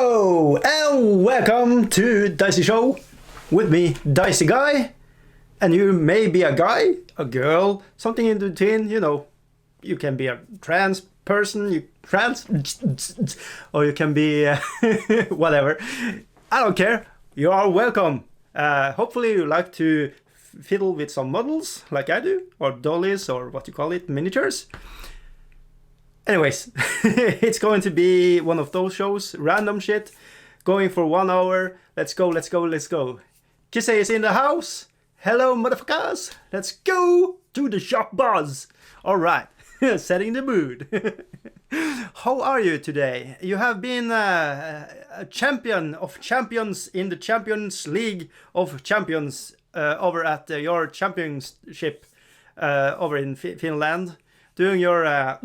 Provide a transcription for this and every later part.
Hello and welcome to Dicey Show with me, Dicey Guy. And you may be a guy, a girl, something in between, you know. You can be a trans person, or you can be whatever. I don't care. You are welcome. Hopefully you like to fiddle with some models like I do, or dollies, or what you call it, miniatures. Anyways, it's going to be one of those shows, random shit, going for 1 hour. Let's go. Kissy is in the house. Hello, motherfuckers. Let's go to the shop buzz. All right, setting the mood. How are you today? You have been a champion of champions in the Champions League of Champions over at your championship over in Finland, doing your...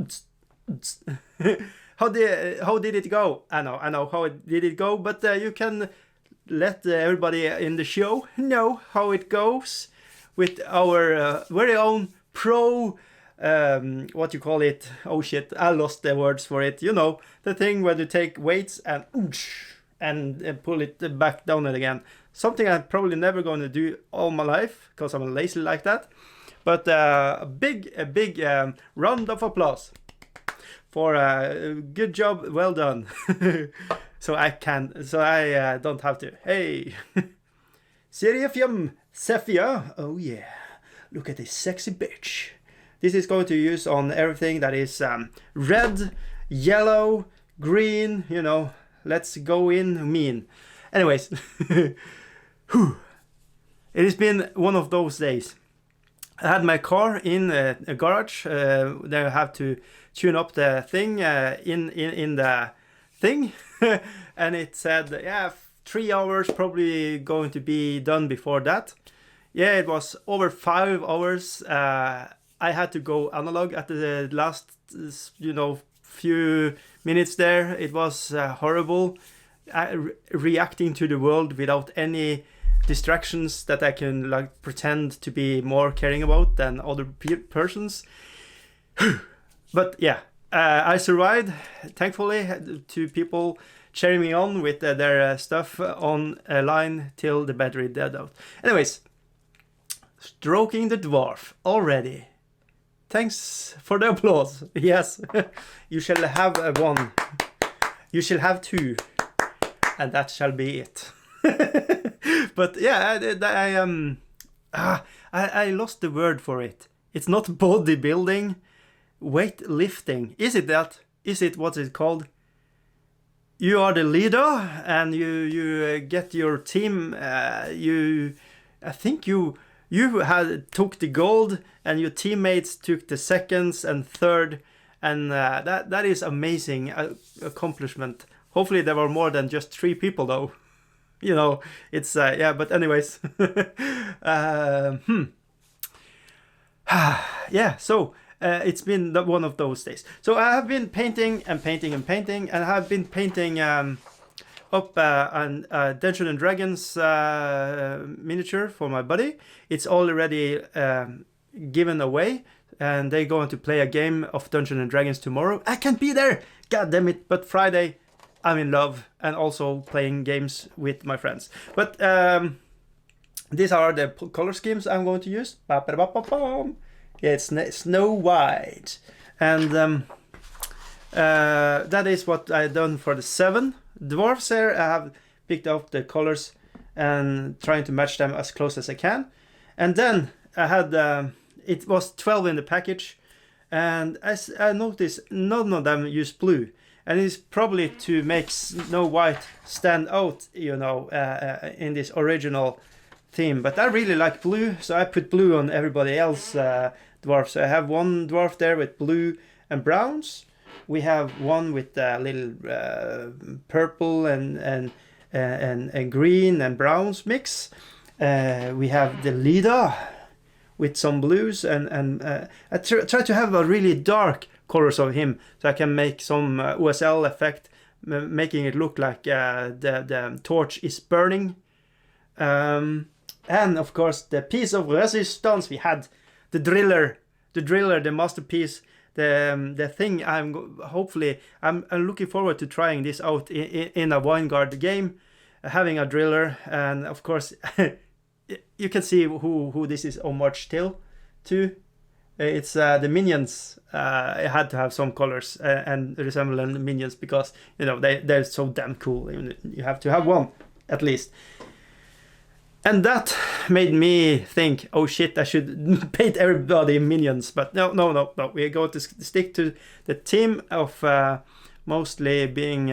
How did it go? I know how it did it go, but you can let everybody in the show know how it goes with our very own pro what you call it? Oh shit, I lost the words for it. You know, the thing where you take weights and pull it back down again. Something I'm probably never going to do all my life because I'm lazy like that. But a big round of applause for a good job, well done. So I don't have to. Hey, Seriefium Cephia. Oh yeah, look at this sexy bitch. This is going to use on everything that is red, yellow, green. You know, let's go in mean. Anyways, it has been one of those days. I had my car in a garage. There I have to tune up the thing in the thing, and it said, yeah, 3 hours probably going to be done before that. Yeah, it was over 5 hours. I had to go analog at the last, few minutes there. It was horrible, reacting to the world without any distractions that I can pretend to be more caring about than other persons. But yeah, I survived, thankfully, to people cheering me on with their stuff on a line till the battery dead out. Anyways, stroking the dwarf already. Thanks for the applause. Yes, you shall have one. You shall have two, and that shall be it. But yeah, I lost the word for it. It's not bodybuilding, weightlifting. Is it that? Is it what it's called? You are the leader, and you get your team. I think you took the gold, and your teammates took the seconds and third, and that is amazing accomplishment. Hopefully there were more than just 3 people though. You know, it's yeah, but anyways. Yeah, so it's been one of those days. So I have been painting, and I have been painting up a Dungeons and Dragons miniature for my buddy. It's already given away, and they're going to play a game of Dungeons and Dragons tomorrow. I can't be there, god damn it, but Friday I'm in love and also playing games with my friends. But these are the color schemes I'm going to use. Yeah, it's Snow White. And that is what I've done for the 7 dwarfs here. I have picked out the colors and trying to match them as close as I can. And then I had, it was 12 in the package. And as I noticed, none of them use blue. And it's probably to make Snow White stand out, you know, in this original theme. But I really like blue, so I put blue on everybody else dwarfs. So I have one dwarf there with blue and browns. We have one with a little purple and green and browns mix. We have the leader with some blues, and I try to have a really dark colors of him, so I can make some OSL effect, making it look like the torch is burning. And of course, the piece of resistance, we had the driller the driller, the masterpiece, the thing. Hopefully I'm looking forward to trying this out in a Vanguard game, having a driller, and of course you can see who this is homage to. It's the minions. It had to have some colors and resembling the minions because they're so damn cool. You have to have one at least. And that made me think, oh shit, I should paint everybody minions. But no. We're going to stick to the theme of mostly being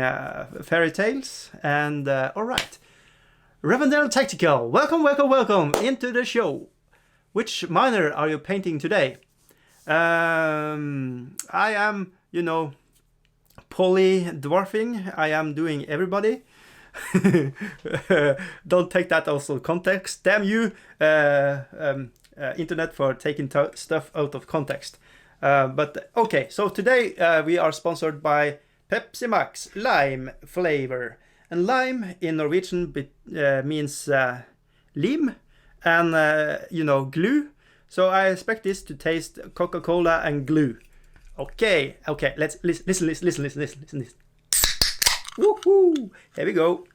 fairy tales. And all right, Revendell Tactical, welcome into the show. Which miner are you painting today? I am, poly dwarfing. I am doing everybody. Don't take that also context. Damn you, internet, for taking stuff out of context. But okay, so today we are sponsored by Pepsi Max lime flavor. And lime in Norwegian means lim and, glue. So I expect this to taste Coca-Cola and glue. Okay, let's listen. Woohoo! Here we go.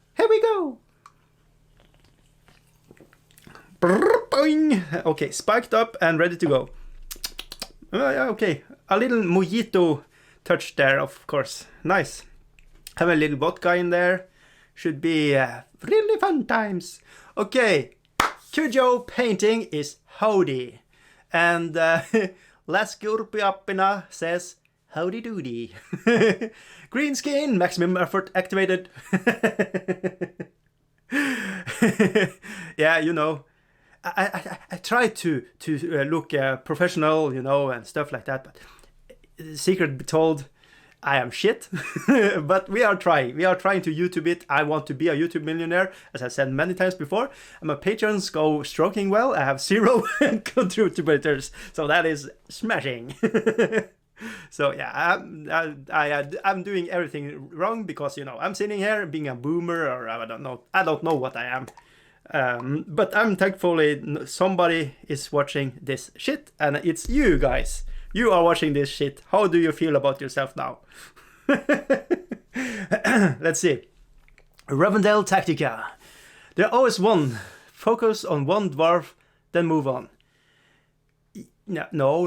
Boing. Okay, spiked up and ready to go. Okay, a little mojito touch there, of course. Nice. Have a little vodka in there. Should be really fun times. Okay, Cujo painting is howdy. And Laskurpiappina says howdy doody. Green skin, maximum effort activated. Yeah, I try to look professional, and stuff like that. But secret be told, I am shit. But we are trying to YouTube it. I want to be a YouTube millionaire, as I said many times before. And my patrons go stroking well. I have 0 contributors, so that is smashing. So yeah, I'm doing everything wrong because I'm sitting here being a boomer, or I don't know what I am. But I'm thankfully somebody is watching this shit, and it's you guys. You are watching this shit. How do you feel about yourself now? Let's see. Revendell Tactica. There always one. Focus on one dwarf, then move on. No.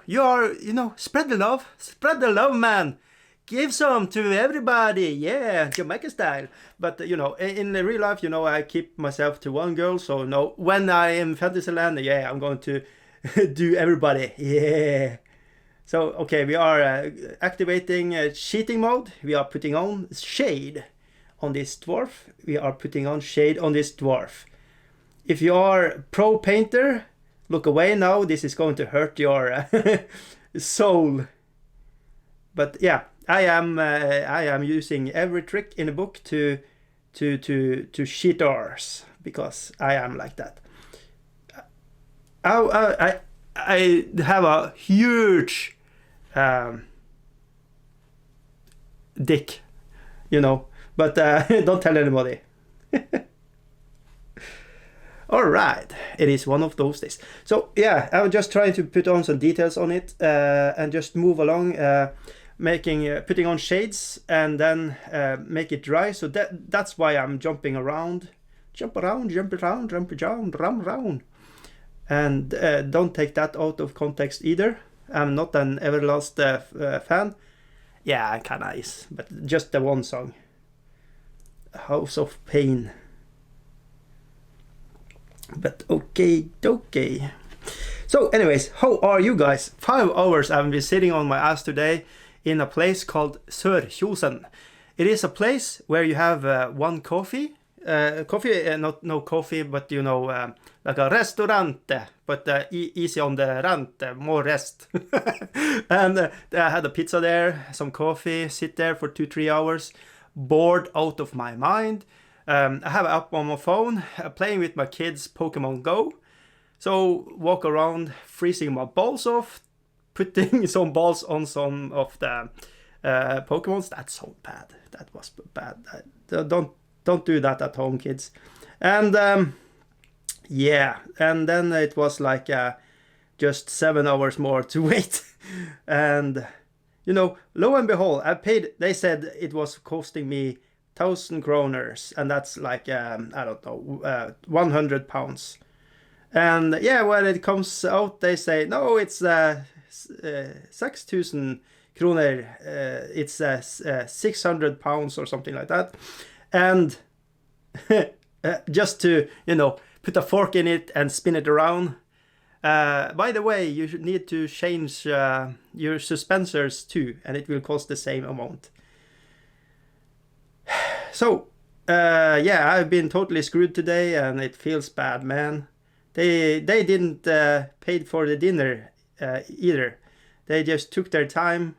You are, spread the love. Spread the love, man. Give some to everybody. Yeah, Jamaica style. But, in real life, I keep myself to one girl. So, no, when I am in Fantasyland, yeah, I'm going to do everybody. Yeah. So, okay, we are activating cheating mode. We are putting on shade on this dwarf. If you are pro painter, look away now. This is going to hurt your soul. But yeah, I am using every trick in the book to cheat ours, because I am like that. I have a huge dick, but don't tell anybody. All right, it is one of those days. So yeah, I'm just trying to put on some details on it and just move along, putting on shades and then make it dry. So that's why I'm jumping around, jump around, and don't take that out of context either. I'm not an Everlast fan. Yeah, kinda is, but just the one song, House of Pain. But okay. So anyways, how are you guys? 5 hours I've been sitting on my ass today in a place called Sørkjosen. It is a place where you have one coffee. Not no coffee, but like a restaurante, but easy on the rant, more rest. And I had a pizza there, some coffee, sit there for 2-3 hours, bored out of my mind. I have an app on my phone, playing with my kids Pokemon Go. So walk around, freezing my balls off, putting some balls on some of the Pokemons. That's so bad. That was bad. Don't do that at home, kids. And yeah, and then it was like just 7 hours more to wait. And lo and behold, I paid. They said it was costing me 1,000 kroners, and that's like I don't know, 100 pounds. And yeah, when it comes out, they say no, it's 6,000 kroner. It's 600 pounds or something like that. And just to put a fork in it and spin it around. By the way, you should need to change your suspensors too, and it will cost the same amount. So, yeah, I've been totally screwed today, and it feels bad, man. They didn't pay for the dinner either. They just took their time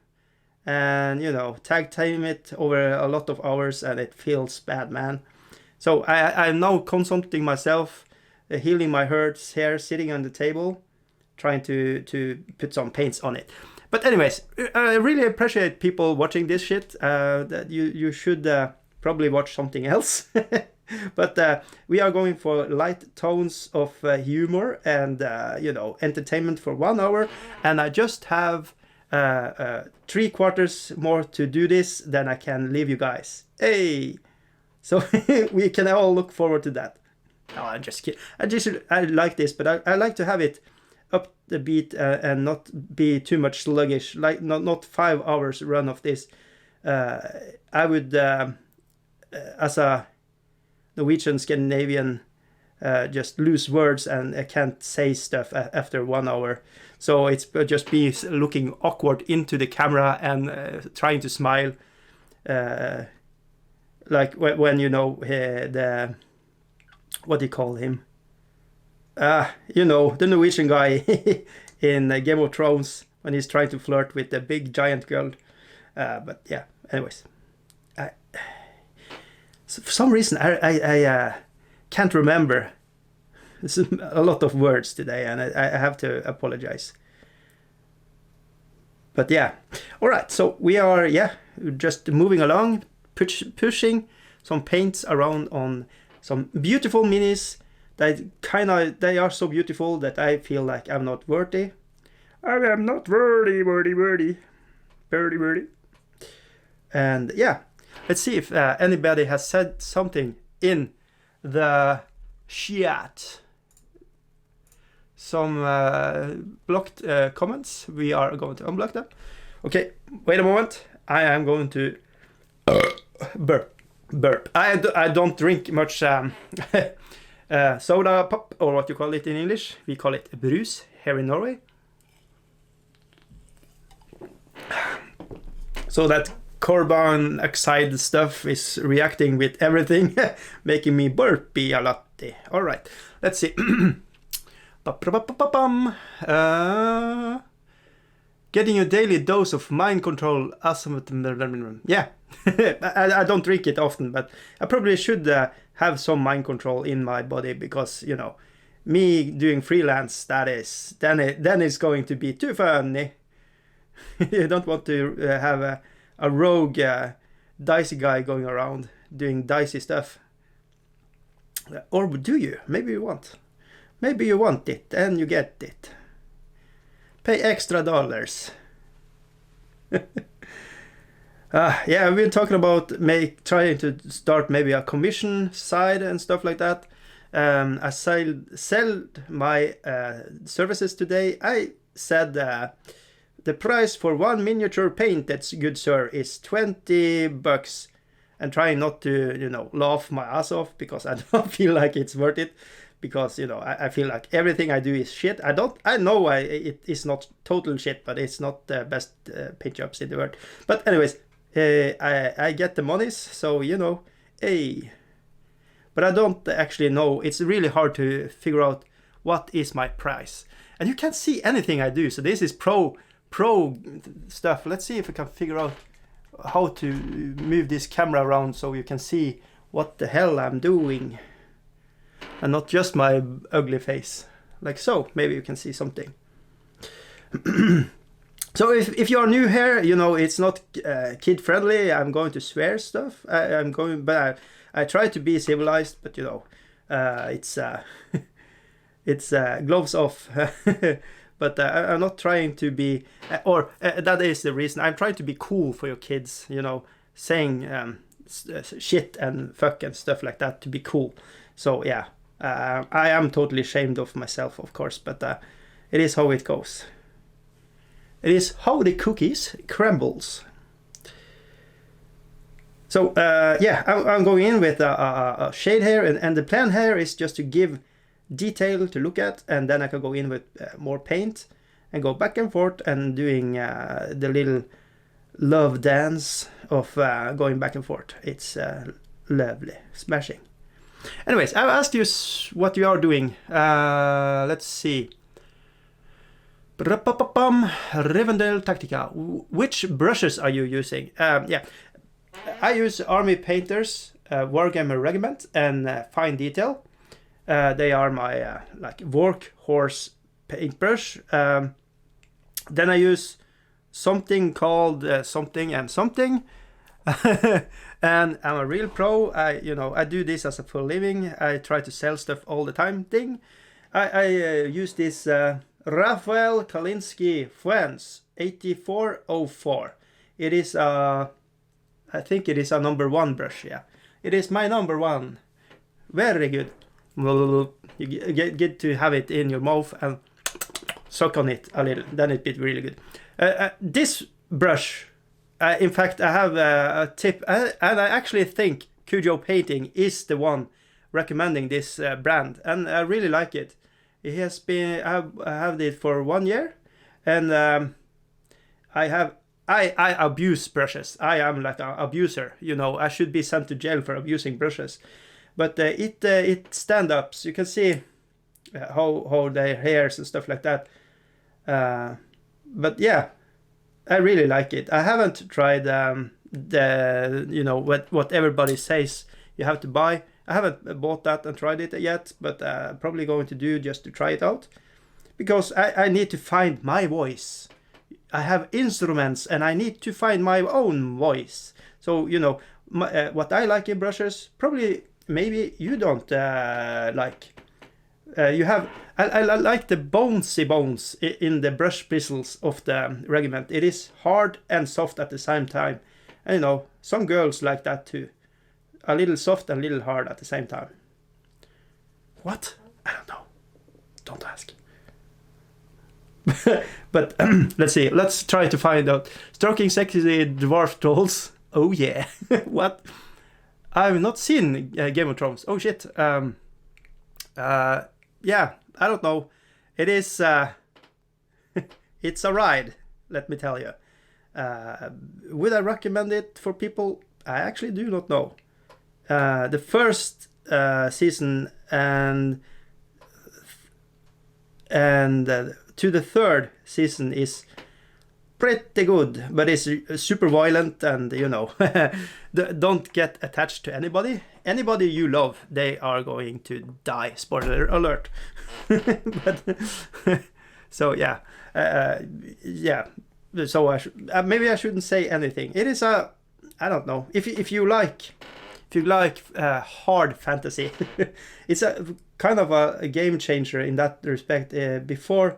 and, tag time it over a lot of hours, and it feels bad, man. So I'm now consulting myself, healing my hurts here, sitting on the table, trying to put some paints on it. But anyways, I really appreciate people watching this shit. That you should probably watch something else. But we are going for light tones of humor and entertainment for 1 hour, and I just have 3/4 more to do this, then I can leave you guys. Hey, so we can all look forward to that. No, I'm just kidding. I like this, but I like to have it up the beat and not be too much sluggish. Like not 5 hours run of this. I would, as a Norwegian Scandinavian, just lose words, and I can't say stuff after 1 hour. So it's just be looking awkward into the camera and trying to smile, like when the what do you call him? The Norwegian guy in Game of Thrones when he's trying to flirt with the big giant girl. But yeah, anyways, so for some reason I can't remember. There's a lot of words today, and I have to apologize. But yeah, all right. So we are just moving along, pushing some paints around on some beautiful minis. They are so beautiful that I feel like I'm not worthy. I am not worthy. And yeah, let's see if anybody has said something in the chat. Some blocked comments. We are going to unblock them. Okay, wait a moment. I am going to burp. I don't drink much soda pop, or what you call it in English. We call it brus here in Norway. So that carbon dioxide stuff is reacting with everything, making me burpy a lot. All right, let's see. Getting a daily dose of mind control. Yeah, I don't drink it often, but I probably should have some mind control in my body, because me doing freelance, then it's going to be too funny. You don't want to have a rogue dicey guy going around doing dicey stuff. Or do you? Maybe you want. Maybe you want it and you get it. Pay extra dollars. Yeah, we've been talking about trying to start maybe a commission side and stuff like that. I sell my services today. I said the price for one miniature paint that's good, sir, is $20, and trying not to laugh my ass off, because I don't feel like it's worth it, because I feel like everything I do is shit. I know it is not total shit, but it's not the best paint jobs in the world. But anyways, I get the monies, so hey. But I don't actually know. It's really hard to figure out what is my price, and you can't see anything I do. So this is pro stuff. Let's see if I can figure out how to move this camera around so you can see what the hell I'm doing, and not just my ugly face, like so. Maybe you can see something. So if you're new here, it's not kid friendly. I'm going to swear stuff. But I try to be civilized, but it's it's gloves off. But I'm not trying to be, that is the reason. I'm trying to be cool for your kids, you know, saying shit and fuck and stuff like that to be cool. So yeah, I am totally ashamed of myself, of course, but it is how it goes. It is how the cookies crumbles. So yeah, I'm going in with a shade here, and the plan here is just to give detail to look at, and then I can go in with more paint and go back and forth and doing the little love dance of going back and forth. It's lovely, smashing. Anyways, I'll ask you what you are doing. Let's see. Rivendell Tactica. Which brushes are you using? Yeah, I use Army Painters, Wargammer Regiment, and Fine Detail. They are my like workhorse paintbrush. Then I use something called something and something, and I'm a real pro. I do this as a full living. I try to sell stuff all the time. I use this Raphael Kalinsky Fuens 8404. It is I think it is a number 1 brush. Yeah, it is my number 1. Very good. You get to have it in your mouth and suck on it a little, then it be really good. This brush, in fact, I have a tip, and I actually think Cujo Painting is the one recommending this brand, and I really like it. It has been, I have it for 1 year, and I abuse brushes. I am like an abuser, you know. I should be sent to jail for abusing brushes. But it stand-ups. You can see how their hairs and stuff like that. But yeah, I really like it. I haven't tried the, you know, what everybody says you have to buy. I haven't bought that and tried it yet, but probably going to do just to try it out. Because I need to find my voice. I have instruments and I need to find my own voice. So, you know, what I like in brushes, probably maybe you don't like. You have, I like the bouncy bones in the brush bristles of the regiment. It is hard and soft at the same time. And you know, some girls like that too. A little soft and a little hard at the same time. What? I don't know. Don't ask. But let's see. Let's try to find out. Stroking sexy dwarf trolls. Oh yeah. What? I've not seen Game of Thrones. Oh shit. Yeah, I don't know. It is. It's a ride. Let me tell you. Would I recommend it for people? I actually do not know. The first season and to the third season is pretty good, but it's super violent, and you know, don't get attached to anybody. Anybody you love, they are going to die. Spoiler alert. But so yeah, yeah. So maybe I shouldn't say anything. It is a, I don't know, if you like hard fantasy, it's a kind of a game changer in that respect. Before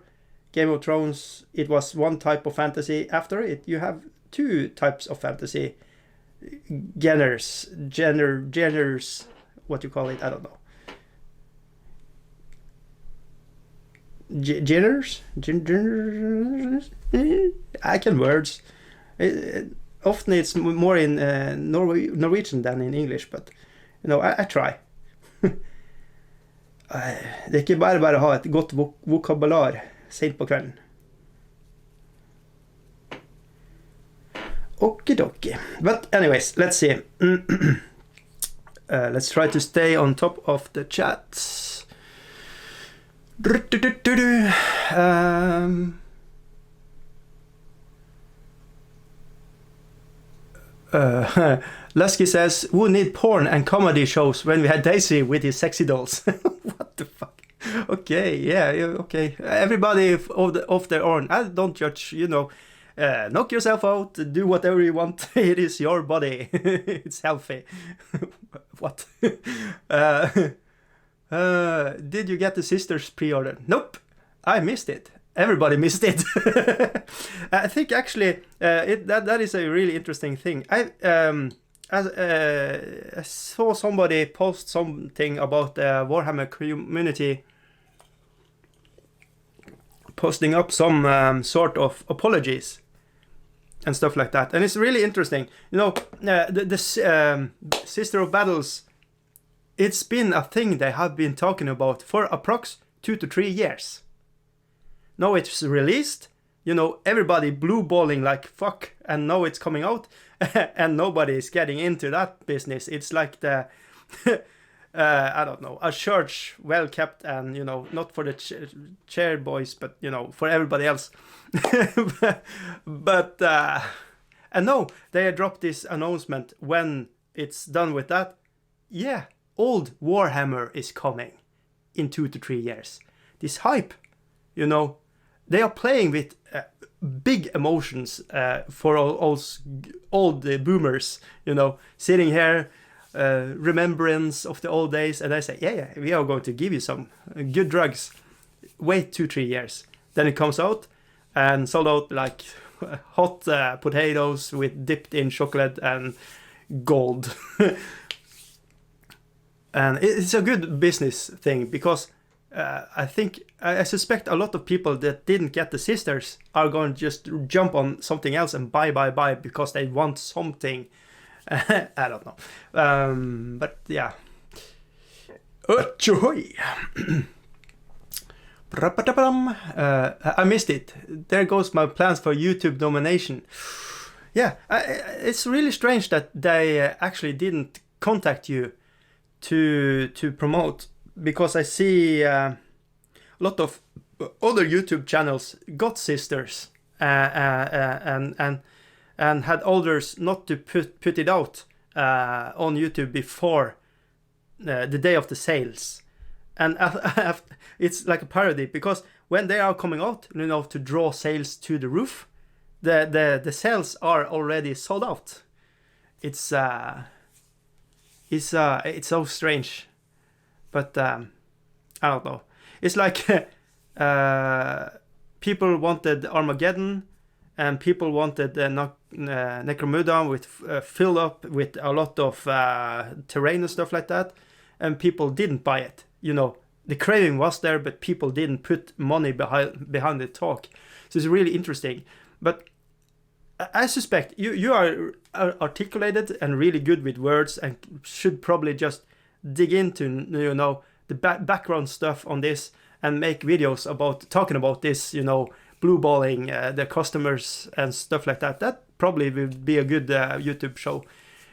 Game of Thrones, it was one type of fantasy. After it, you have two types of fantasy genres, what you call it, I don't know. Genres? I can words. Often it's more in Norwegian than in English, but you know, I try. Det er ikke bare å ha et godt vokabular sent på kvelden. Okidoki. But anyways, let's see. Let's try to stay on top of the chats. Lusky says, who need porn and comedy shows when we had Dicey with his sexy dolls? What the fuck? Okay, yeah, okay. Everybody off their own. I don't judge, you know. Knock yourself out, do whatever you want. It is your body. It's healthy. What? Did you get the sisters pre-order? Nope, I missed it. everybody missed it. I think actually that is a really interesting thing. I saw somebody post something about the Warhammer community posting up some sort of apologies and stuff like that, and it's really interesting. You know, the Sister of Battles, it's been a thing they have been talking about for approx 2 to 3 years. Now it's released, you know, everybody blue balling like fuck, and now it's coming out, and nobody is getting into that business. It's like the, I don't know, a church well kept, and, you know, not for the chair boys, but, you know, for everybody else. but and no, they dropped this announcement when it's done with that. Yeah, old Warhammer is coming in 2 to 3 years. This hype, you know, they are playing with big emotions for all old boomers, you know, sitting here, remembrance of the old days, and I say, yeah, we are going to give you some good drugs. Wait 2-3 years, then it comes out and sold out like hot potatoes with dipped in chocolate and gold. And it's a good business thing, because I suspect a lot of people that didn't get the sisters are going to just jump on something else and buy because they want something. I don't know. But yeah. Joy. I missed it. There goes my plans for YouTube nomination. Yeah, it's really strange that they actually didn't contact you to promote, because I see a lot of other YouTube channels got sisters and had orders not to put it out on YouTube before the day of the sales. And it's like a parody, because when they are coming out, you know, to draw sales to the roof, the sales are already sold out. It's so strange, but I don't know. It's like people wanted Armageddon, and people wanted Necromunda with filled up with a lot of terrain and stuff like that, and people didn't buy it. You know, the craving was there, but people didn't put money behind the talk. So it's really interesting. But I suspect you are articulated and really good with words, and should probably just dig into, you know, the background stuff on this and make videos about talking about this, you know, blue balling the customers and stuff like that. That probably would be a good YouTube show.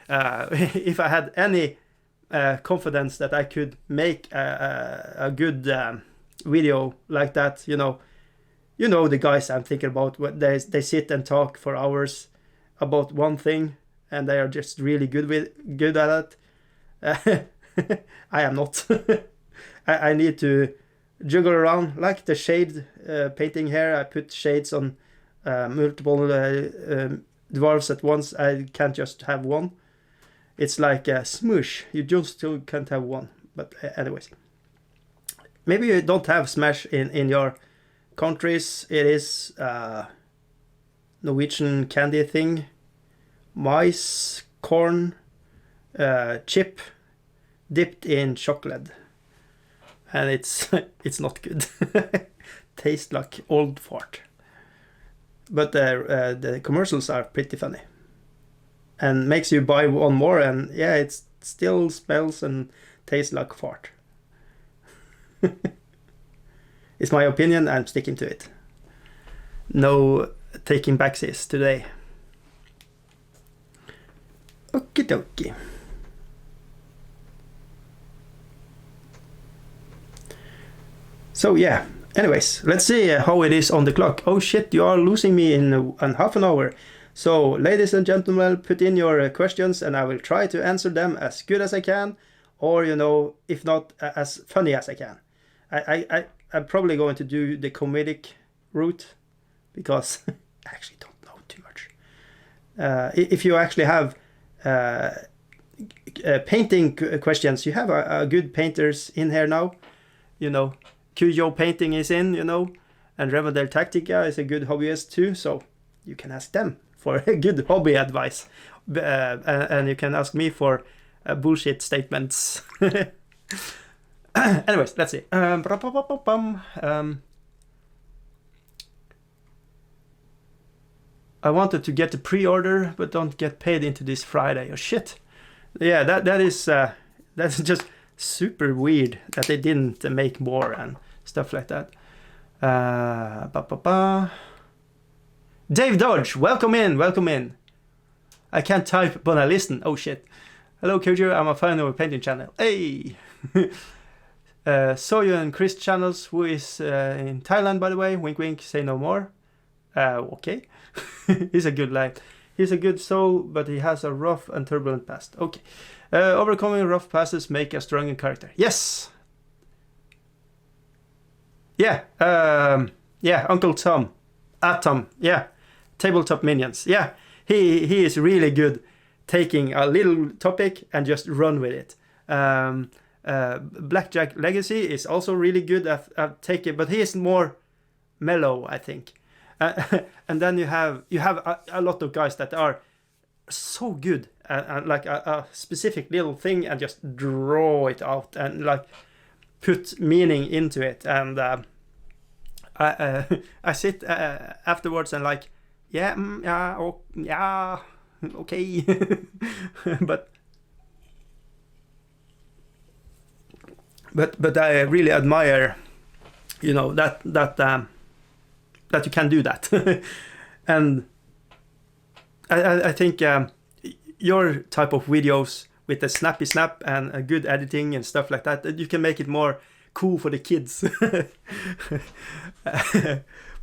If I had any confidence that I could make a good video like that, you know the guys I'm thinking about, what they sit and talk for hours about one thing, and they are just really good at it. I am not. I need to juggle around, like the shade painting here. I put shades on multiple dwarves at once. I can't just have one. It's like a smoosh. You just still can't have one. But anyways, maybe you don't have Smash in your countries. It is Norwegian candy thing. Mice, corn, chip, dipped in chocolate, and it's not good. Tastes like old fart. But the commercials are pretty funny, and makes you buy one more, and yeah, it still smells and tastes like fart. It's my opinion, I'm sticking to it. No taking backsies today. Okie dokie. So yeah, anyways, let's see how it is on the clock. Oh shit, you are losing me in half an hour. So ladies and gentlemen, put in your questions and I will try to answer them as good as I can, or, you know, if not, as funny as I can. I'm probably going to do the comedic route, because I actually don't know too much. If you actually have painting questions, you have a good painters in here now. You know, Cujo painting is in, you know. And Revendell Tactica is a good hobbyist too, so you can ask them for good hobby advice. And you can ask me for bullshit statements. Anyways, let's see. I wanted to get the pre-order, but don't get paid into this Friday. Oh shit! Yeah, that is that's just super weird that they didn't make more and stuff like that. Dave Dodge, welcome in. I can't type, but I listen. Oh shit! Hello, Kojo. I'm a fan of a painting channel. Hey. Soyu and Chris channels, who is in Thailand, by the way. Wink, wink. Say no more. Okay. He's a good lad. He's a good soul, but he has a rough and turbulent past. Okay. Overcoming rough passes make a stronger character. Yes. Yeah. Yeah. Uncle Tom. Atom. Yeah. Tabletop minions. Yeah. He is really good taking a little topic and just run with it. Blackjack Legacy is also really good at taking, but he is more mellow, I think. And then you have a lot of guys that are so good at like a specific little thing and just draw it out and like put meaning into it. And I sit afterwards and like, yeah, yeah, okay, but I really admire, you know, that you can do that. And I think your type of videos with the snappy snap and a good editing and stuff like that, you can make it more cool for the kids.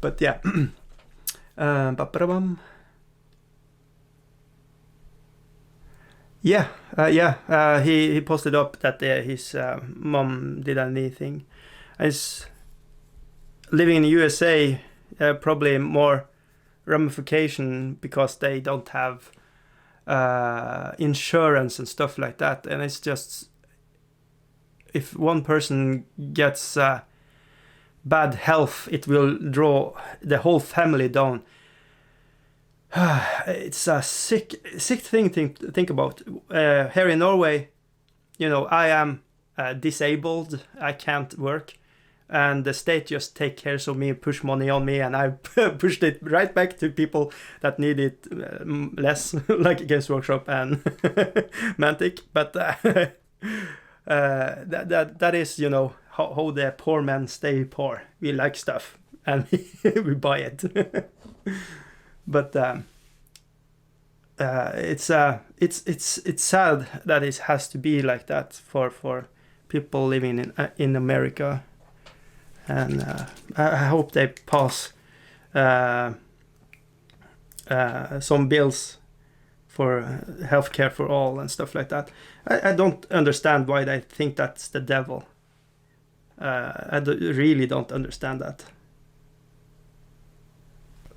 But yeah. He posted up that his mom did anything. He's living in the USA, probably more ramification because they don't have insurance and stuff like that. And it's just, if one person gets bad health, it will draw the whole family down. It's a sick thing to think about. Here in Norway, you know, I am disabled. I can't work. And the state just take care of me, push money on me, and I pushed it right back to people that need it less, like Games Workshop and Mantic. But that is, you know, how the poor men stay poor. We like stuff and we buy it. But it's sad that it has to be like that for people living in America. And I hope they pass some bills for healthcare for all and stuff like that. I don't understand why they think that's the devil. Really don't understand that.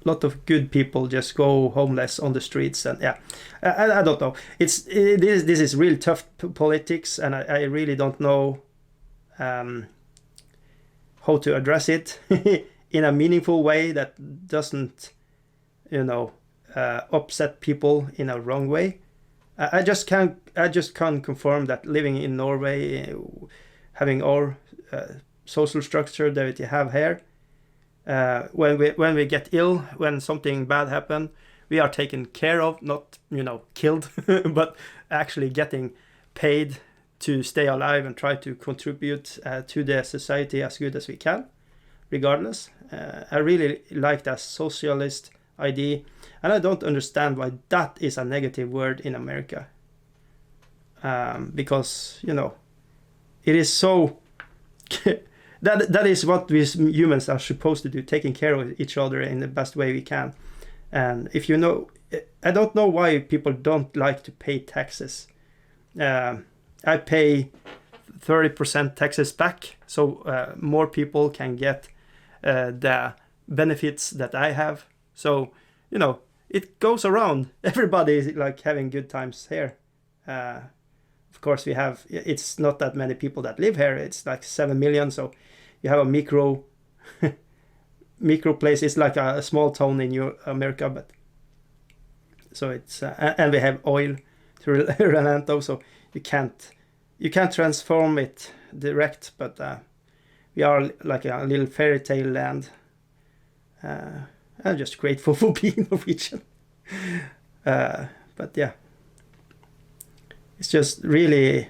A lot of good people just go homeless on the streets, and yeah, I don't know. This is really tough politics, and I really don't know how to address it in a meaningful way that doesn't, you know, upset people in a wrong way. I just can't confirm that living in Norway, having our social structure that you have here, when we get ill, when something bad happens, we are taken care of, not, you know, killed, but actually getting paid to stay alive and try to contribute to the society as good as we can, regardless. I really like that socialist idea, and I don't understand why that is a negative word in America. Because, you know, it is so... that is what we humans are supposed to do, taking care of each other in the best way we can. And if you know... I don't know why people don't like to pay taxes. I pay 30% taxes back, so more people can get the benefits that I have. So, you know, it goes around. Everybody is like having good times here. Of course, it's not that many people that live here. It's like 7 million, so you have a micro place. It's like a small town in America, but so it's and we have oil to Relanto, so you can't transform it direct, but we are like a little fairy tale land. I'm just grateful for being Norwegian. But yeah, it's just really,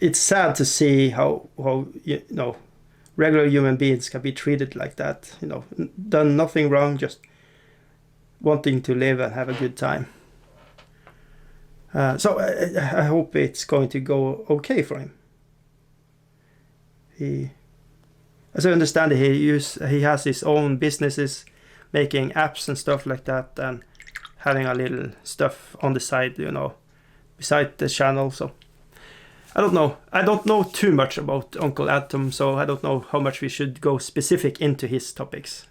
it's sad to see how regular human beings can be treated like that. Done nothing wrong, just wanting to live and have a good time. So I hope it's going to go okay for him. As I understand it, he has his own businesses, making apps and stuff like that, and having a little stuff on the side, beside the channel. So I don't know. I don't know too much about Uncle Atom, so I don't know how much we should go specific into his topics.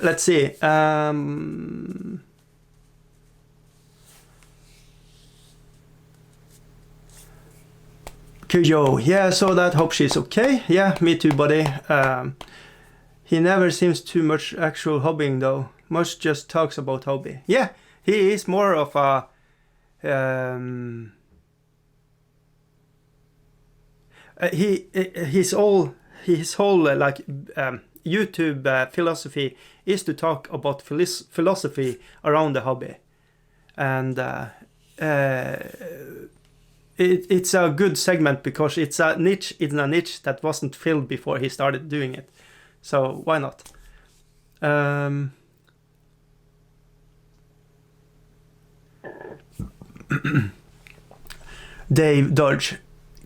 Let's see. Kujo, yeah, I saw that. Hope she's okay. Yeah, me too, buddy. He never seems too much actual hobbying though. Much just talks about hobby. Yeah, he is more of a his whole YouTube philosophy is to talk about philosophy around the hobby, and it's a good segment because it's a niche that wasn't filled before he started doing it. So why not? Dave Dodge.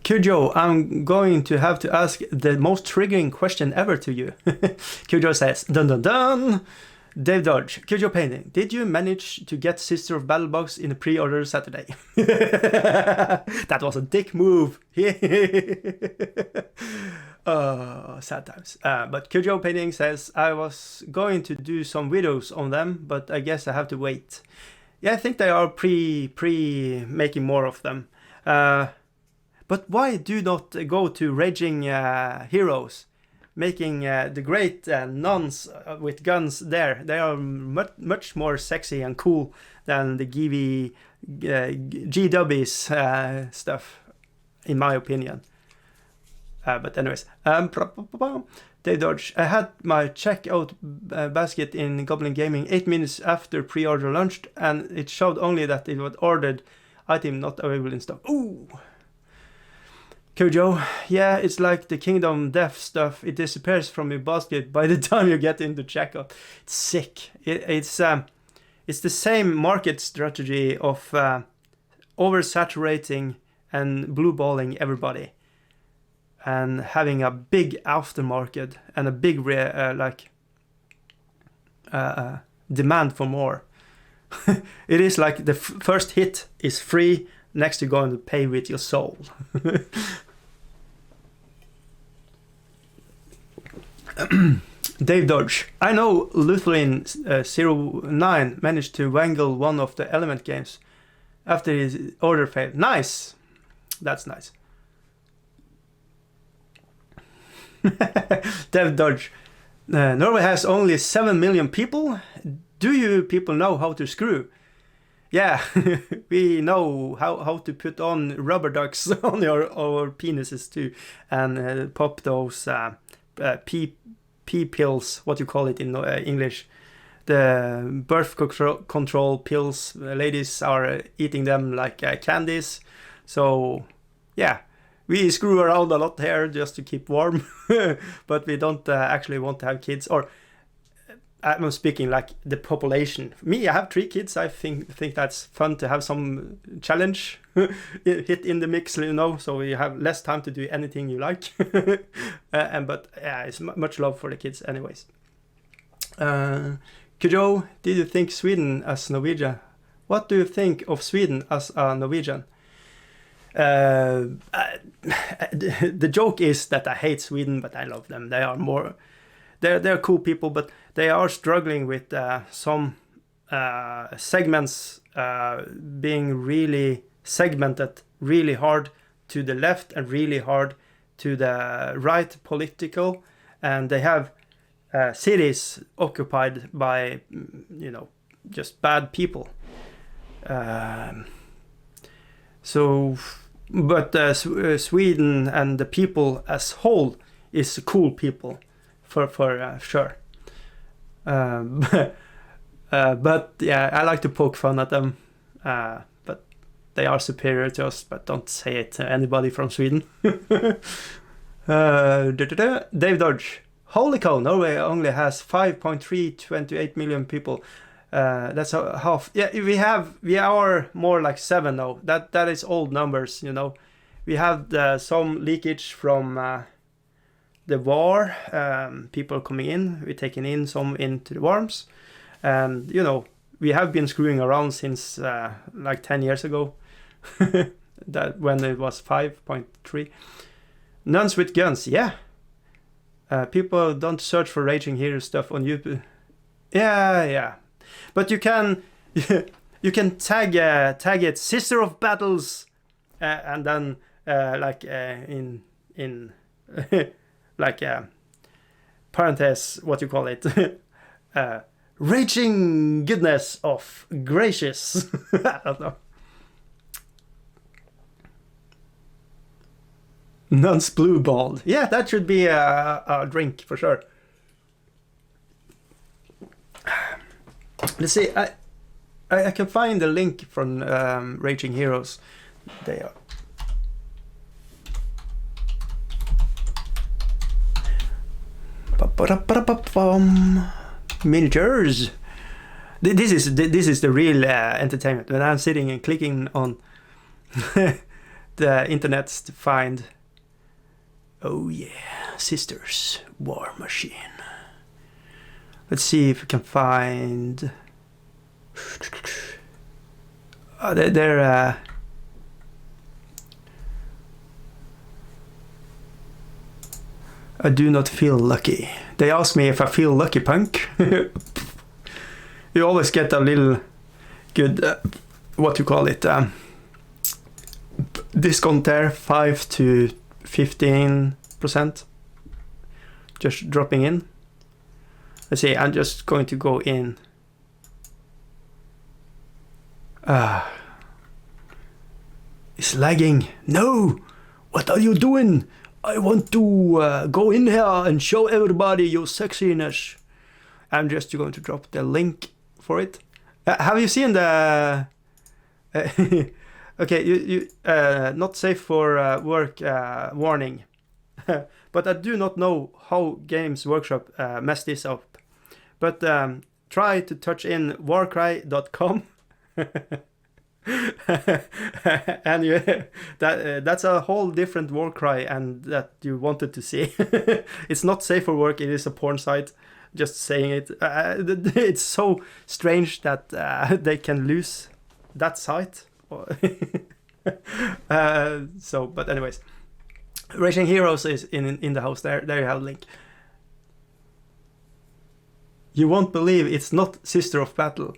Kujo, I'm going to have to ask the most triggering question ever to you. Kujo says, dun dun dun. Dave Dodge, Kujo painting. Did you manage to get Sister of Battlebox in a pre-order Saturday? That was a dick move. Sad times. But Kujo painting says, I was going to do some videos on them, but I guess I have to wait. Yeah, I think they are making more of them. But why do not go to Raging Heroes, making the great nuns with guns there? They are much more sexy and cool than the GW's stuff, in my opinion. But anyways, Dave Dodge. I had my checkout basket in Goblin Gaming 8 minutes after pre-order launched, and it showed only that it was ordered item not available in stock. Ooh. Kujo, yeah, it's like the Kingdom Death stuff. It disappears from your basket by the time you get into checkout. It's sick. It's the same market strategy of oversaturating and blueballing everybody, and having a big aftermarket and a big demand for more. It is like the first hit is free. Next, you're going to pay with your soul. Dave Dodge. I know Lutheran 09 managed to wangle one of the Element games after his order failed. Nice. That's nice. Dave Dodge. Norway has only 7 million people. Do you people know how to screw? Yeah, we know how to put on rubber ducks on our penises too, and pop those pee pills, what you call it in English, the birth control pills. Ladies are eating them like candies. So yeah, we screw around a lot here just to keep warm, but we don't actually want to have kids. Or I'm speaking like the population. Me, I have 3 kids. I think that's fun to have some challenge hit in the mix, so you have less time to do anything you like. But yeah, it's much love for the kids anyways. Kujo, did you think Sweden as Norwegian? What do you think of Sweden as a Norwegian? The joke is that I hate Sweden, but I love them. They are more... They're cool people, but they are struggling with some segments being really segmented, really hard to the left and really hard to the right political, and they have cities occupied by, you know, just bad people. But Sweden and the people as whole is cool people, for sure. But yeah, I like to poke fun at them. But they are superior to us. But don't say it to anybody from Sweden. Dave Dodge. Holy cow! Norway only has 5.328 million people. That's half. Yeah, we are more like 7 now. That is old numbers, you know. We have some leakage from the war. People coming in. We're taking in some into the worms, and you know we have been screwing around since like 10 years ago. That when it was 5.3. Nuns with guns, yeah. People don't search for Raging Hero stuff on YouTube. Yeah. But you can you can tag it Sister of Battles, and then in like parenthesis, what you call it, Raging Goodness of Gracious. I don't know. Nuns Blue Ball. Yeah, that should be a drink for sure. Let's see. I can find the link from Raging Heroes. They are. Miniatures. This is the real entertainment. When I'm sitting and clicking on the internet to find. Oh yeah, Sisters War Machine. Let's see if we can find. They're I do not feel lucky. They ask me if I feel lucky, punk. You always get a little good, what you call it, discount there, 5 to 15%. Just dropping in. Let's see, I'm just going to go in. It's lagging. No! What are you doing? I want to go in here and show everybody your sexiness. I'm just going to drop the link for it. Have you seen the... okay, you not safe for work warning. But I do not know how Games Workshop messed this up. But try to touch in warcry.com. And that's a whole different Warcry and that you wanted to see. It's not safe for work, it is a porn site. Just saying it. It's so strange that they can lose that site. But anyways, Raging Heroes is in the house. There you have a link. You won't believe it's not Sister of Battle.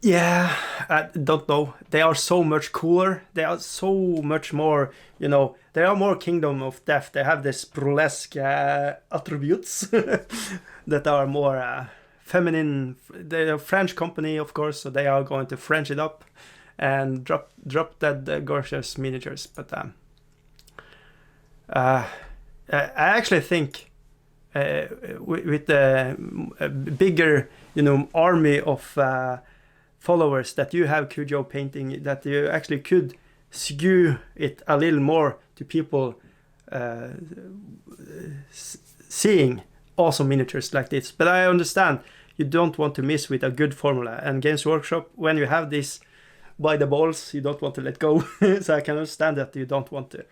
Yeah, I don't know. They are so much cooler. They are so much more, you know, they are more Kingdom of Death. They have this burlesque attributes that are more feminine. They're a French company, of course, so they are going to French it up and drop that gorgeous miniatures. But I actually think with the bigger, you know, army of followers that you have, Cujo painting, that you actually could skew it a little more to people seeing awesome miniatures like this. But I understand you don't want to miss with a good formula, and Games Workshop, when you have this by the balls, you don't want to let go. So I can understand that you don't want to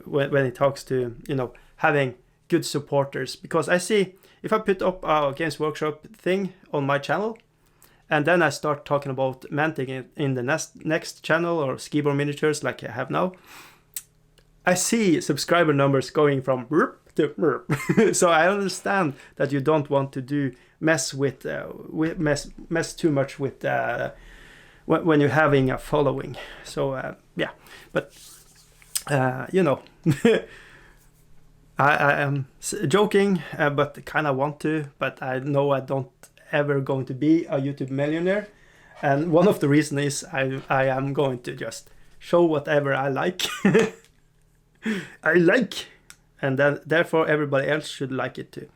when it talks to, you know, having good supporters, because I see if I put up a Games Workshop thing on my channel and then I start talking about Mantic in the next channel, or Skiboard Miniatures like I have now, I see subscriber numbers going from to so I understand that you don't want to mess too much with when you're having a following. So yeah, but you know, I am joking, but kind of want to, but I know I don't ever going to be a YouTube millionaire. And one of the reasons is I am going to just show whatever I like. I like, and then therefore everybody else should like it too.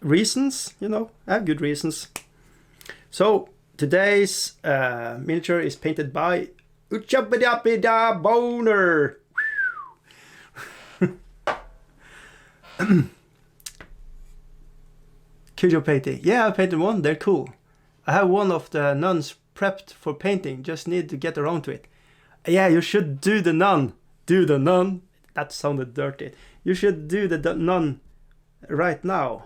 Reasons, you know, I have good reasons. So today's miniature is painted by Uchabidapida Boner. Cujo painting. Yeah, I painted one. They're cool. I have one of the nuns prepped for painting. Just need to get around to it. Yeah, you should do the nun. Do the nun. That sounded dirty. You should do the nun right now.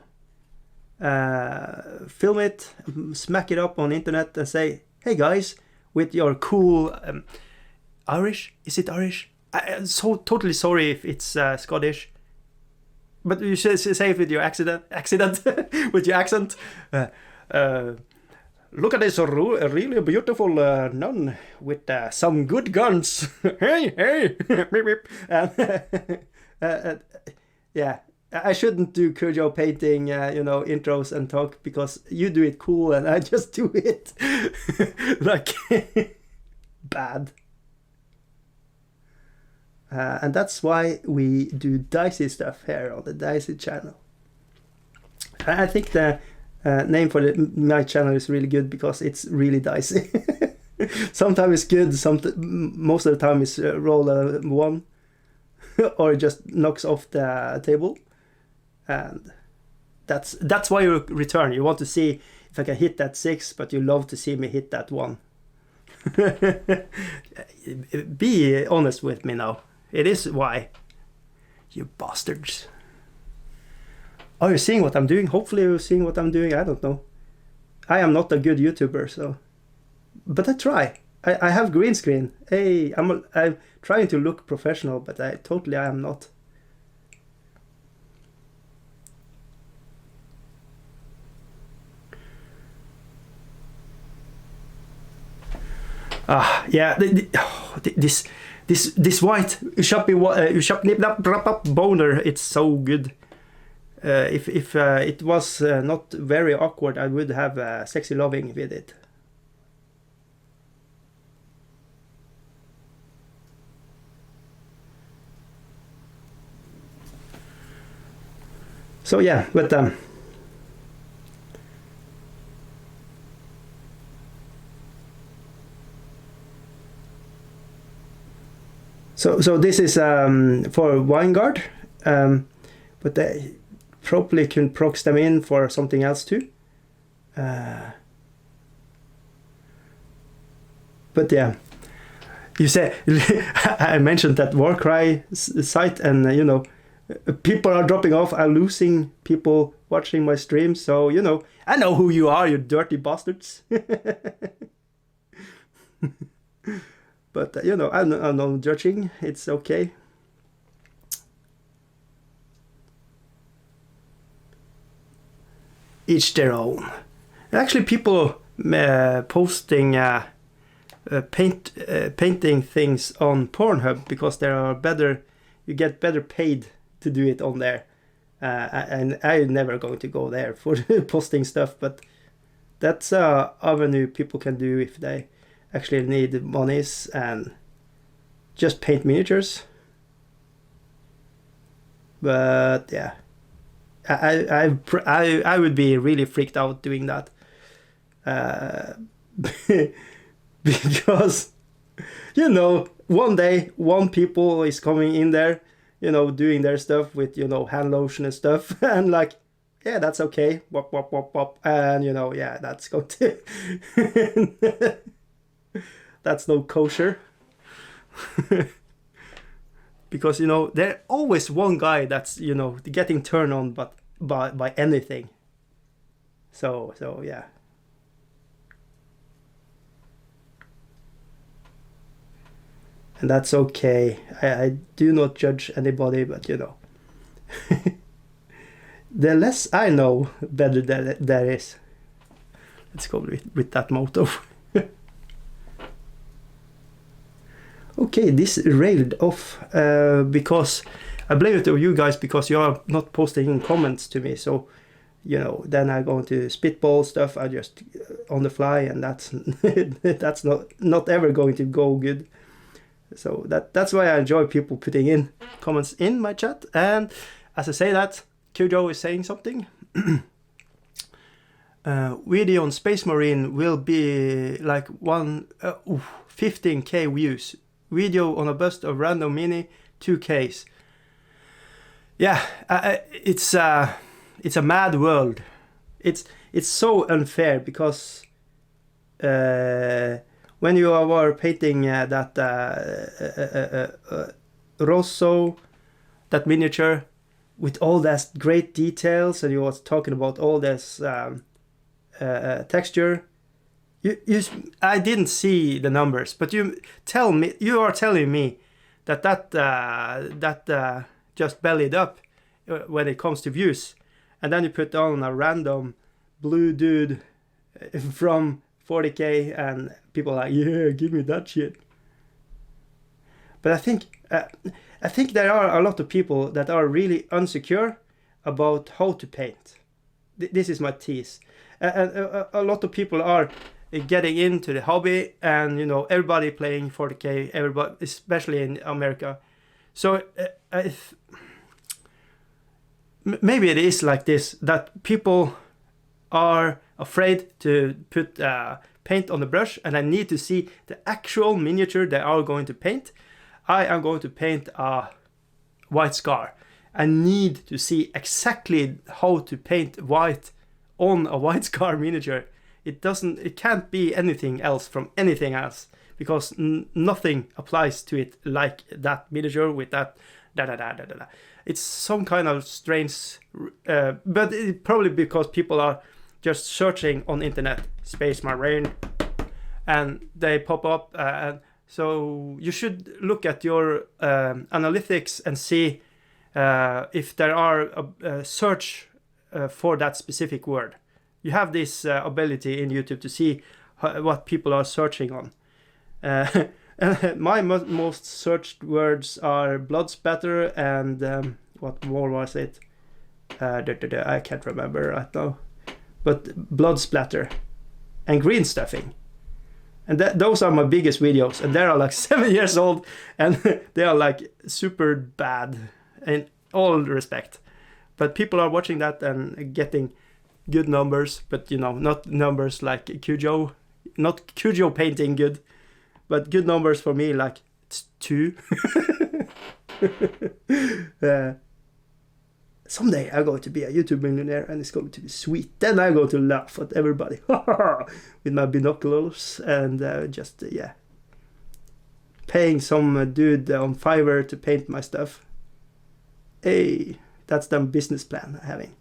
Film it, smack it up on internet and say, hey guys, with your cool Irish. Is it Irish? I'm so totally sorry if it's Scottish. But you should say it with your accent, with your accent. Look at this really beautiful nun with some good guns. hey, yeah. I shouldn't do Cujo painting, you know, intros and talk because you do it cool and I just do it like bad. And that's why we do Dicey stuff here on the Dicey channel. I think the name for my channel is really good because it's really dicey. Sometimes it's good, most of the time it's roll a 1 or it just knocks off the table. And that's why you return. You want to see if I can hit that 6, but you love to see me hit that 1. Be honest with me now. It is why. You bastards. Are you seeing what I'm doing? Hopefully you're seeing what I'm doing. I don't know. I am not a good YouTuber, so... But I try. I have green screen. Hey, I'm trying to look professional, but I am not. Yeah, this white boner, it's so good. If it was not very awkward, I would have sexy loving with it. So yeah, but So this is for Weingard, but they probably can prox them in for something else too. But yeah, you say I mentioned that Warcry site, and you know, people are dropping off. I'm losing people watching my streams, so you know, I know who you are, you dirty bastards. But you know, I'm not judging. It's okay. Each their own. Actually, people posting painting things on Pornhub because there are better. You get better paid to do it on there, and I'm never going to go there for posting stuff. But that's a avenue people can do if they actually need monies and just paint miniatures. But yeah, I would be really freaked out doing that, because you know, one day one people is coming in there, you know, doing their stuff with, you know, hand lotion and stuff, and like, yeah, that's okay, wop wop wop wop, and you know, yeah, that's going to that's no kosher. Because, you know, there's always one guy that's, you know, getting turned on but by anything. So yeah. And that's okay. I do not judge anybody, but you know. The less I know, better there is. Let's go with that motto. Okay, this railed off because I blame it on you guys because you are not posting in comments to me. So, you know, then I go into spitball stuff. I just on the fly, and that's that's not ever going to go good. So that's why I enjoy people putting in comments in my chat. And as I say that, Kujo is saying something. Video on Space Marine will be like 15k views. Video on a bust of random mini 2Ks. Yeah, it's a mad world. It's so unfair because when you were painting that Rosso, that miniature with all those great details, and you was talking about all this texture. I didn't see the numbers, but you are telling me that just bellied up when it comes to views, and then you put on a random blue dude from 40k, and people are like, yeah, give me that shit. But I think there are a lot of people that are really unsecure about how to paint. This is my tease. A lot of people are getting into the hobby, and you know, everybody playing 40k, everybody, especially in America. So maybe it is like this, that people are afraid to put paint on the brush, and I need to see the actual miniature they are going to paint. I am going to paint a white scar. I need to see exactly how to paint white on a white scar miniature. It can't be anything else from anything else, because nothing applies to it like that miniature with that da. It's some kind of strange, but it probably because people are just searching on internet Space Marine, and they pop up. So you should look at your analytics and see if there are a search for that specific word. You have this ability in YouTube to see what people are searching on. My most searched words are blood spatter and what more was it? I can't remember right now. But blood splatter and green stuffing. And those are my biggest videos, and they are like 7 years old, and they are like super bad in all respect. But people are watching that and getting good numbers, but you know, not numbers like Kujo, not Kujo painting good, but good numbers for me, like it's 2. Someday I'm going to be a YouTube millionaire, and it's going to be sweet. Then I'm going to laugh at everybody with my binoculars and paying some dude on Fiverr to paint my stuff. Hey, that's the business plan I'm having.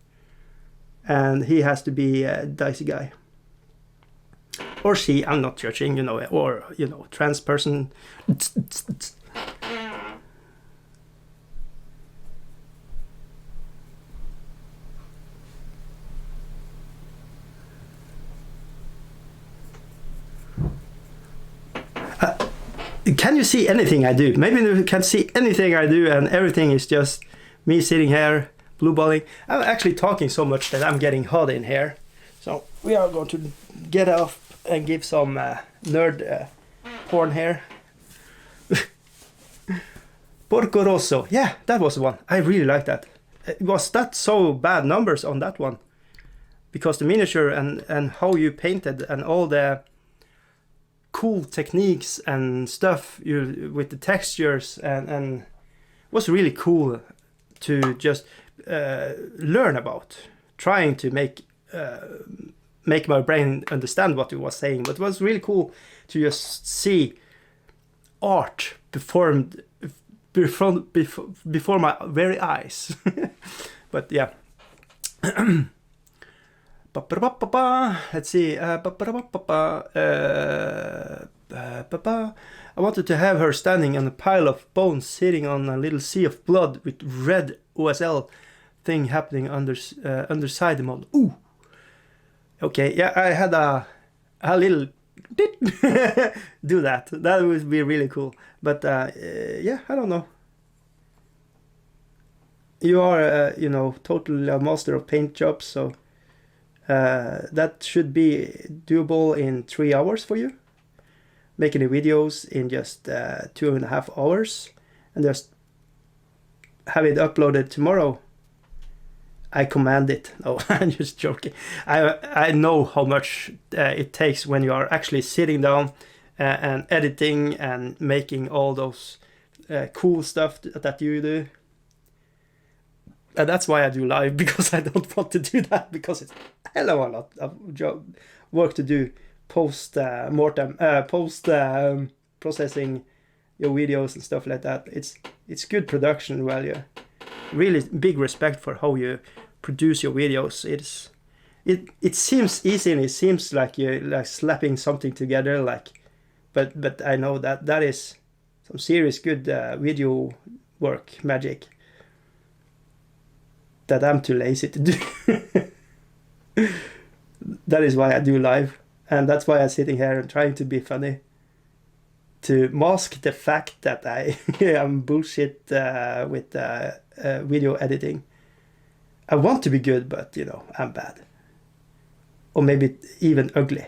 And he has to be a dicey guy. Or she, I'm not judging, or, trans person. Can you see anything I do? Maybe you can see anything I do, and everything is just me sitting here, blue balling. I'm actually talking so much that I'm getting hot in here. So we are going to get off and give some nerd porn here. Porco Rosso. Yeah, that was the one. I really like that. Was that so bad numbers on that one? Because the miniature and how you painted and all the cool techniques and stuff with the textures and was really cool to just learn about, trying to make my brain understand what he was saying. But it was really cool to just see art performed before my very eyes. But yeah. Let's see. I wanted to have her standing on a pile of bones, sitting on a little sea of blood with red OSL thing happening underside the model. Ooh. Okay, yeah, I had a little do that. That would be really cool. But yeah, I don't know. You are, you know, totally a master of paint jobs, so that should be doable in 3 hours for you. Making the videos in just 2.5 hours and just have it uploaded tomorrow. I command it. No, I'm just joking. I know how much it takes when you are actually sitting down and editing and making all those cool stuff that you do. And that's why I do live, because I don't want to do that, because it's a hell of a lot of work to do post processing your videos and stuff like that. It's good production value. Really big respect for how you produce your videos. It seems easy, and it seems like you're like slapping something together, like, but I know that is some serious good video work magic that I'm too lazy to do. That is why I do live, and that's why I'm sitting here and trying to be funny, to mask the fact that I am bullshit with video editing. I want to be good, but you know, I'm bad. Or maybe even ugly.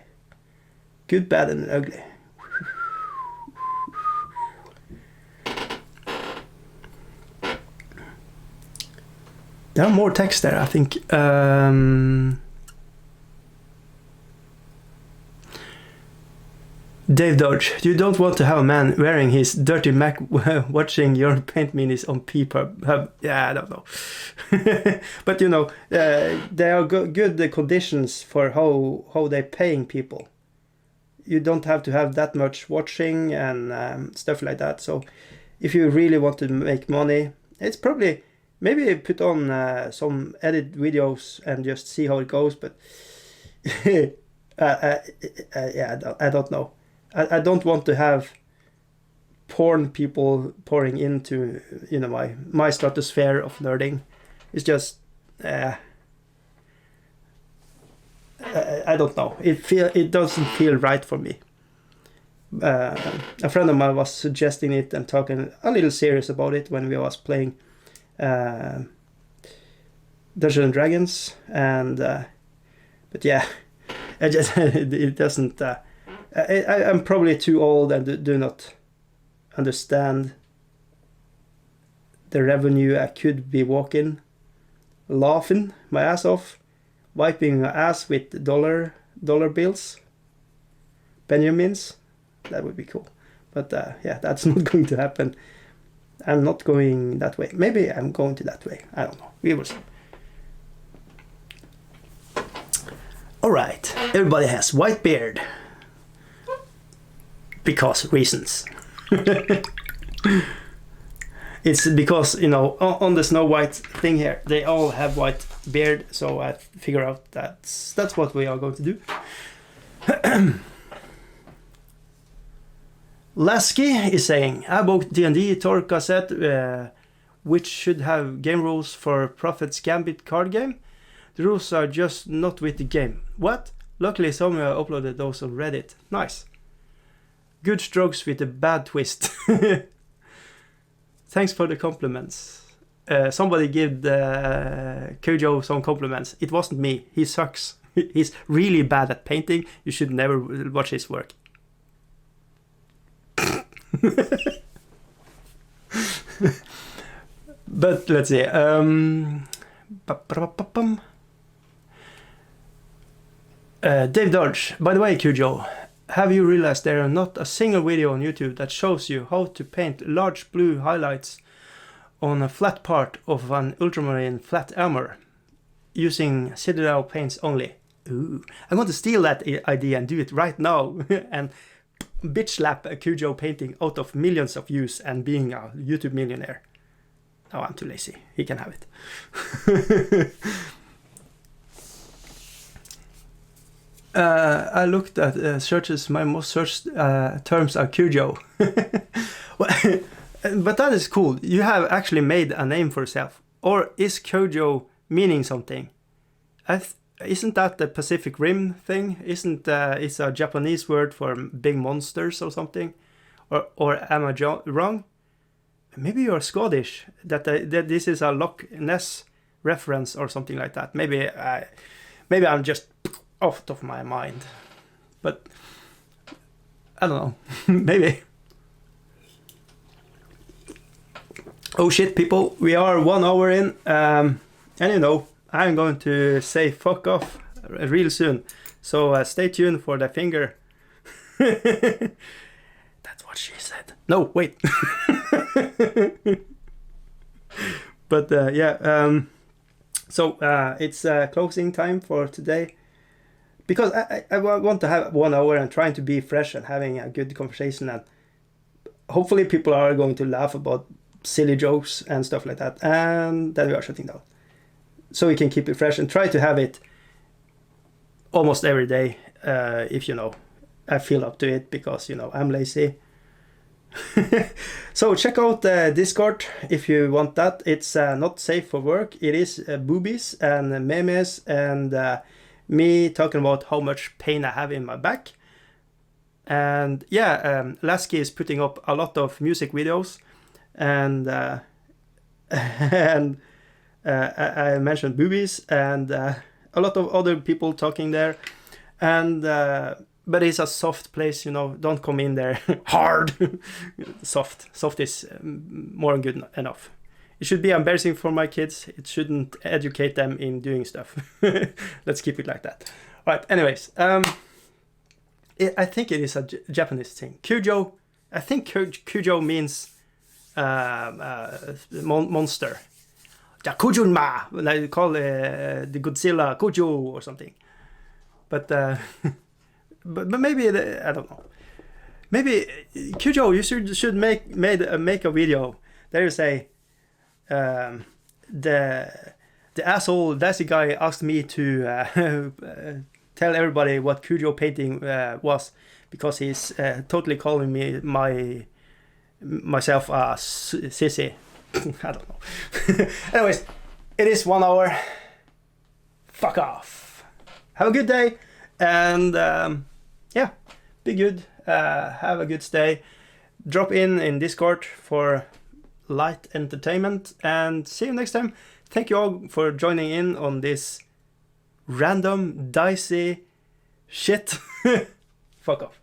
Good, bad, and ugly. There are more text there, I think. Dave Dodge, you don't want to have a man wearing his dirty Mac watching your paint minis on P-Pub. Yeah, I don't know. But you know, there are good conditions for how they're paying people. You don't have to have that much watching and stuff like that. So if you really want to make money, it's probably, maybe put on some edit videos and just see how it goes. But yeah, I don't know. I don't want to have porn people pouring into, you know, my stratosphere of nerding. It's just I don't know. It doesn't feel right for me. A friend of mine was suggesting it and talking a little serious about it when we was playing Dungeons and Dragons, and but yeah, it doesn't. I'm probably too old and do not understand the revenue I could be walking, laughing my ass off, wiping my ass with dollar bills, Benjamins. That would be cool. But yeah, that's not going to happen. I'm not going that way. Maybe I'm going to that way. I don't know. We will see. Alright, everybody has white beard. Because reasons. It's because, you know, on the Snow White thing here, they all have white beard, so I figure out that's what we are going to do. Lasky is saying, about D&D Tor cassette, which should have game rules for Prophet's Gambit card game. The rules are just not with the game. What? Luckily someone uploaded those on Reddit. Nice. Good strokes with a bad twist. Thanks for the compliments. Somebody give Kujo some compliments. It wasn't me. He sucks. He's really bad at painting. You should never watch his work. But let's see. Dave Dodge. By the way, Kujo, have you realized there are not a single video on YouTube that shows you how to paint large blue highlights on a flat part of an ultramarine flat armor using Citadel paints only? Ooh, I'm going to steal that idea and do it right now and bitch slap a Kujo painting out of millions of views and being a YouTube millionaire. Oh, I'm too lazy. He can have it. I looked at searches. My most searched terms are Kujo. But that is cool. You have actually made a name for yourself. Or is Kujo meaning something? Isn't that the Pacific Rim thing? Isn't it's a Japanese word for big monsters or something? Or am I wrong? Maybe you're Scottish. That this is a Loch Ness reference or something like that. Maybe I'm just off of my mind. But I don't know. Maybe. Oh shit, people! We are 1 hour in, and you know I'm going to say fuck off real soon. So stay tuned for the finger. That's what she said. No, wait. But yeah, so it's closing time for today. Because I want to have 1 hour and trying to be fresh and having a good conversation, and hopefully people are going to laugh about silly jokes and stuff like that, and then we are shutting down. So we can keep it fresh and try to have it almost every day, if you know, I feel up to it, because you know I'm lazy. So check out the Discord if you want that. It's not safe for work. It is boobies and memes and me talking about how much pain I have in my back. And yeah, Lasky is putting up a lot of music videos, and and I mentioned boobies and a lot of other people talking there. And but it's a soft place, you know. Don't come in there hard. Soft is more than good enough. It should be embarrassing for my kids. It shouldn't educate them in doing stuff. Let's keep it like that. All right. Anyways, I think it is a Japanese thing. Kujo. I think Kujo means monster. Ja Kujunma. Like call the Godzilla Kujo or something. But but maybe I don't know. Maybe Kujo, you should make a video. There you say. The asshole Dicey guy asked me to tell everybody what Kujo painting was, because he's totally calling me myself a sissy. I don't know. Anyways, it is 1 hour. Fuck off. Have a good day, and yeah, be good. Have a good stay. Drop in Discord for light entertainment, and see you next time. Thank you all for joining in on this random dicey shit. Fuck off.